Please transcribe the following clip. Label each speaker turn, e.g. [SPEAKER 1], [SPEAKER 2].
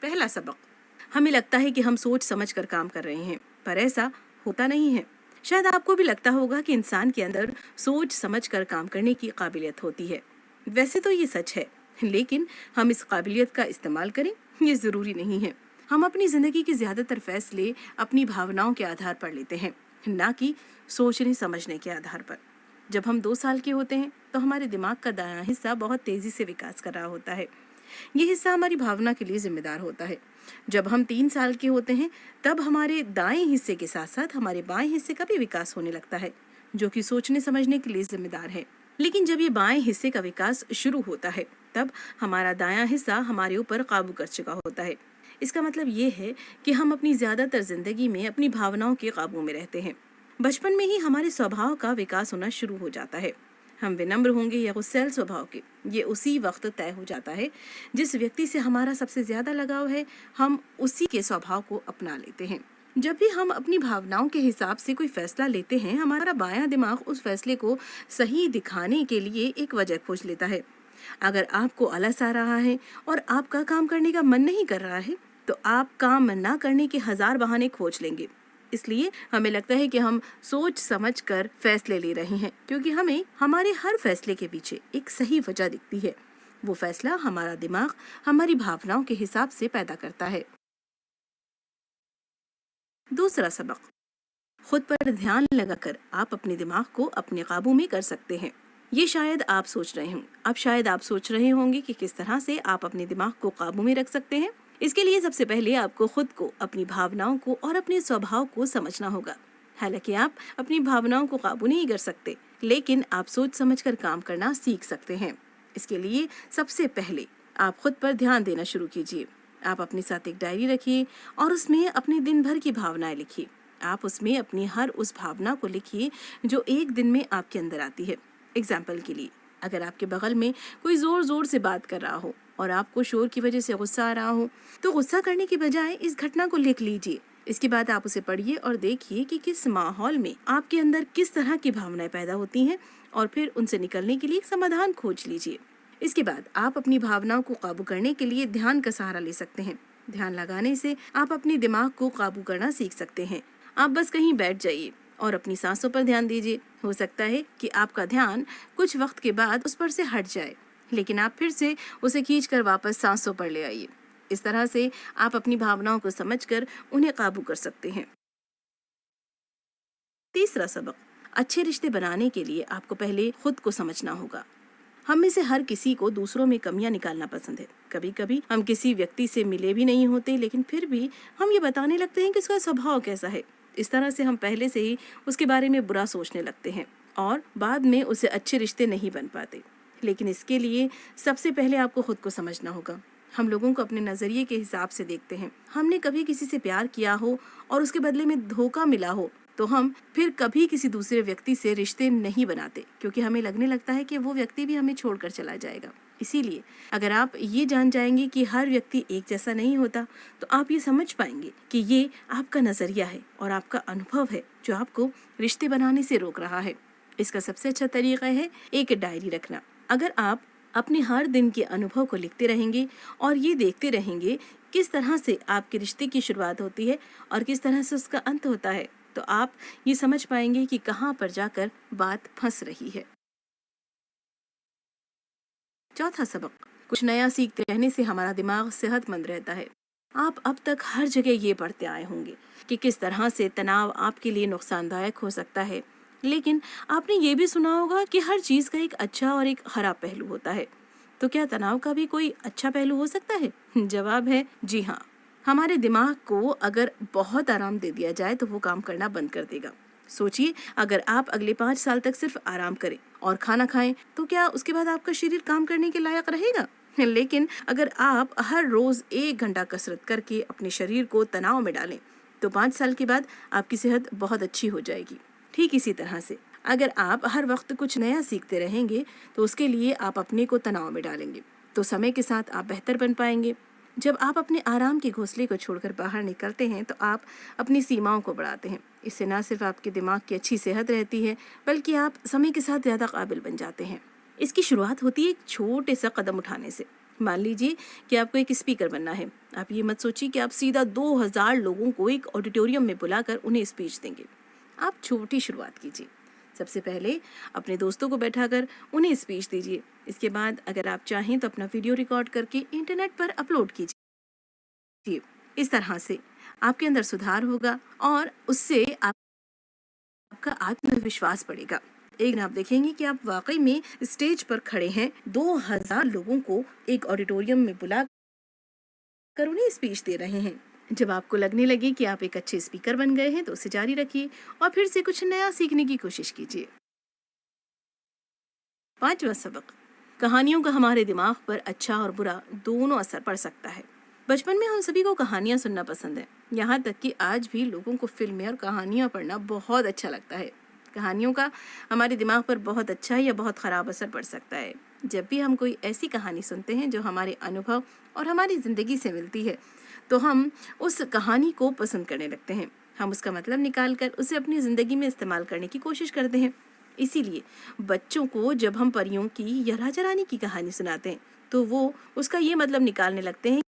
[SPEAKER 1] पहला सबक, हमें लगता है कि हम सोच समझ कर काम कर रहे हैं, पर ऐसा होता नहीं है। शायद आपको भी लगता होगा कि इंसान के अंदर सोच समझ कर काम करने की काबिलियत होती है। वैसे तो ये सच है, लेकिन हम इस काबिलियत का इस्तेमाल करें ये ज़रूरी नहीं है। हम अपनी ज़िंदगी के ज़्यादातर फैसले अपनी भावनाओं के आधार पर लेते हैं, ना कि सोचने समझने के आधार पर। जब हम 2 साल के होते हैं तो हमारे दिमाग का दायां हिस्सा बहुत तेज़ी से विकास कर रहा होता है। ये हिस्सा हमारी भावना के लिए जिम्मेदार होता है। जब हम 3 साल के होते हैं तब हमारे दाएं हिस्से के साथ साथ हमारे बाएं हिस्से का भी विकास होने लगता है, जो कि सोचने समझने के लिए जिम्मेदार है। लेकिन जब ये बाएं हिस्से का विकास शुरू होता है तब हमारा दायां हिस्सा हमारे ऊपर काबू कर चुका होता है। इसका मतलब ये है कि हम अपनी ज्यादातर जिंदगी में अपनी भावनाओं के काबू में रहते हैं। बचपन में ही हमारे स्वभाव का विकास होना शुरू हो जाता है। हम विनम्र होंगे या गुस्सैल स्वभाव के, ये उसी वक्त तय हो जाता है। जिस व्यक्ति से हमारा सबसे ज्यादा लगाव है, हम उसी के स्वभाव को अपना लेते हैं। जब भी हम अपनी भावनाओं के हिसाब से कोई फैसला लेते हैं, हमारा बायां दिमाग उस फैसले को सही दिखाने के लिए एक वजह खोज लेता है। अगर आपको आलस आ रहा है और आपका काम करने का मन नहीं कर रहा है, तो आप काम ना करने के 1000 बहाने खोज लेंगे। इसलिए हमें लगता है कि हम सोच समझ कर फैसले ले रहे हैं, क्योंकि हमें हमारे हर फैसले के पीछे एक सही वजह दिखती है। वो फैसला हमारा दिमाग हमारी भावनाओं के हिसाब से पैदा करता है। दूसरा सबक, खुद पर ध्यान लगाकर आप अपने दिमाग को अपने काबू में कर सकते हैं। ये शायद आप सोच रहे होंगे, अब शायद आप सोच रहे होंगे कि किस तरह से आप अपने दिमाग को काबू में रख सकते हैं। इसके लिए सबसे पहले आपको खुद को, अपनी भावनाओं को और अपने स्वभाव को समझना होगा। हालांकि आप अपनी भावनाओं को काबू नहीं कर सकते, लेकिन आप सोच समझकर काम करना सीख सकते हैं। इसके लिए सबसे पहले आप खुद पर ध्यान देना शुरू कीजिए। आप अपने साथ एक डायरी रखिए और उसमें अपने दिन भर की भावनाएं लिखिए। आप उसमें अपनी हर उस भावना को लिखिए जो एक दिन में आपके अंदर आती है। एग्जाम्पल के लिए, अगर आपके बगल में कोई जोर जोर से बात कर रहा हो और आपको शोर की वजह से गुस्सा आ रहा हो, तो गुस्सा करने की बजाय इस घटना को लिख लीजिए। इसके बाद आप उसे पढ़िए और देखिए कि किस माहौल में आपके अंदर किस तरह की भावनाएं पैदा होती हैं, और फिर उनसे निकलने के लिए एक समाधान खोज लीजिए। इसके बाद आप अपनी भावनाओं को काबू करने के लिए ध्यान का सहारा ले सकते हैं। ध्यान लगाने से आप अपने दिमाग को काबू करना सीख सकते हैं। आप बस कहीं बैठ जाइए और अपनी सांसों पर ध्यान दीजिए। हो सकता है कि आपका ध्यान कुछ वक्त के बाद उस पर से हट जाए, लेकिन आप फिर से उसे खींचकर वापस सांसों पर ले आइए। इस तरह से आप अपनी भावनाओं को समझकर उन्हें काबू कर सकते हैं। तीसरा सबक, अच्छे रिश्ते बनाने के लिए आपको पहले खुद को समझना होगा। हम में से हर किसी को दूसरों में कमियां निकालना पसंद है। कभी कभी हम किसी व्यक्ति से मिले भी नहीं होते, लेकिन फिर भी हम ये बताने लगते हैं कि उसका स्वभाव कैसा है। इस तरह से हम पहले से ही उसके बारे में बुरा सोचने लगते हैं और बाद में उसे अच्छे रिश्ते नहीं बन पाते। लेकिन इसके लिए सबसे पहले आपको खुद को समझना होगा। हम लोगों को अपने नज़रिए के हिसाब से देखते हैं। हमने कभी किसी से प्यार किया हो और उसके बदले में धोखा मिला हो, तो हम फिर कभी किसी दूसरे व्यक्ति से रिश्ते नहीं बनाते, क्योंकि हमें लगने लगता है कि वो व्यक्ति भी हमें छोड़कर चला जाएगा। इसीलिए अगर आप ये जान जाएंगे कि हर व्यक्ति एक जैसा नहीं होता, तो आप ये समझ पाएंगे कि ये आपका नज़रिया है और आपका अनुभव है जो आपको रिश्ते बनाने से रोक रहा है। इसका सबसे अच्छा तरीका है एक डायरी रखना। अगर आप अपने हर दिन के अनुभव को लिखते रहेंगे और ये देखते रहेंगे किस तरह से आपके रिश्ते की शुरुआत होती है और किस तरह से उसका अंत होता है, तो आप ये समझ पाएंगे कि कहाँ पर जाकर बात फंस रही है। चौथा सबक, कुछ नया सीखते रहने से हमारा दिमाग सेहतमंद रहता है। आप अब तक हर जगह ये पढ़ते आए होंगे कि किस तरह से तनाव आपके लिए नुकसानदायक हो सकता है, लेकिन आपने ये भी सुना होगा कि हर चीज़ का एक अच्छा और एक खराब पहलू होता है। तो क्या तनाव का भी कोई अच्छा पहलू हो सकता है? जवाब है जी हाँ। हमारे दिमाग को अगर बहुत आराम दे दिया जाए तो वो काम करना बंद कर देगा। सोचिए, अगर आप अगले 5 साल तक सिर्फ आराम करें और खाना खाएं, तो क्या उसके बाद आपका शरीर काम करने के लायक रहेगा? लेकिन अगर आप हर रोज 1 घंटा कसरत करके अपने शरीर को तनाव में डालें, तो 5 साल के बाद आपकी सेहत बहुत अच्छी हो जाएगी। ठीक इसी तरह से अगर आप हर वक्त कुछ नया सीखते रहेंगे, तो उसके लिए आप अपने को तनाव में डालेंगे, तो समय के साथ आप बेहतर बन पाएंगे। जब आप अपने आराम के घोंसले को छोड़कर बाहर निकलते हैं, तो आप अपनी सीमाओं को बढ़ाते हैं। इससे न सिर्फ आपके दिमाग की अच्छी सेहत रहती है, बल्कि आप समय के साथ ज़्यादा काबिल बन जाते हैं। इसकी शुरुआत होती है एक छोटे सा कदम उठाने से। मान लीजिए कि आपको एक स्पीकर बनना है। आप ये मत सोचिए कि आप सीधा 2000 लोगों को एक ऑडिटोरियम में बुलाकर उन्हें स्पीच देंगे। आप छोटी शुरुआत कीजिए। सबसे पहले अपने दोस्तों को बैठाकर उन्हें स्पीच दीजिए। इसके बाद अगर आप चाहें तो अपना वीडियो रिकॉर्ड करके इंटरनेट पर अपलोड कीजिए। इस तरह से आपके अंदर सुधार होगा और उससे आपका आत्मविश्वास बढ़ेगा। एक दिन आप देखेंगे कि आप वाकई में स्टेज पर खड़े हैं, 2000 लोगों को एक ऑडिटोरियम में बुला कर उन्हें स्पीच दे रहे हैं। जब आपको लगने लगे कि आप एक अच्छे स्पीकर बन गए हैं तो उसे जारी रखिए और फिर से कुछ नया सीखने की कोशिश कीजिए। 5वां सबक, कहानियों का हमारे दिमाग पर अच्छा और बुरा दोनों असर पड़ सकता है। बचपन में हम सभी को कहानियां सुनना पसंद है। यहाँ तक कि आज भी लोगों को फिल्में और कहानियां पढ़ना बहुत अच्छा लगता है। कहानियों का हमारे दिमाग पर बहुत अच्छा या बहुत ख़राब असर पड़ सकता है। जब भी हम कोई ऐसी कहानी सुनते हैं जो हमारे अनुभव और हमारी ज़िंदगी से मिलती है तो हम उस कहानी को पसंद करने लगते हैं। हम उसका मतलब निकाल कर उसे अपनी ज़िंदगी में इस्तेमाल करने की कोशिश करते हैं। इसीलिए बच्चों को जब हम परियों की या राजा रानी की कहानी सुनाते हैं तो वो उसका ये मतलब निकालने लगते हैं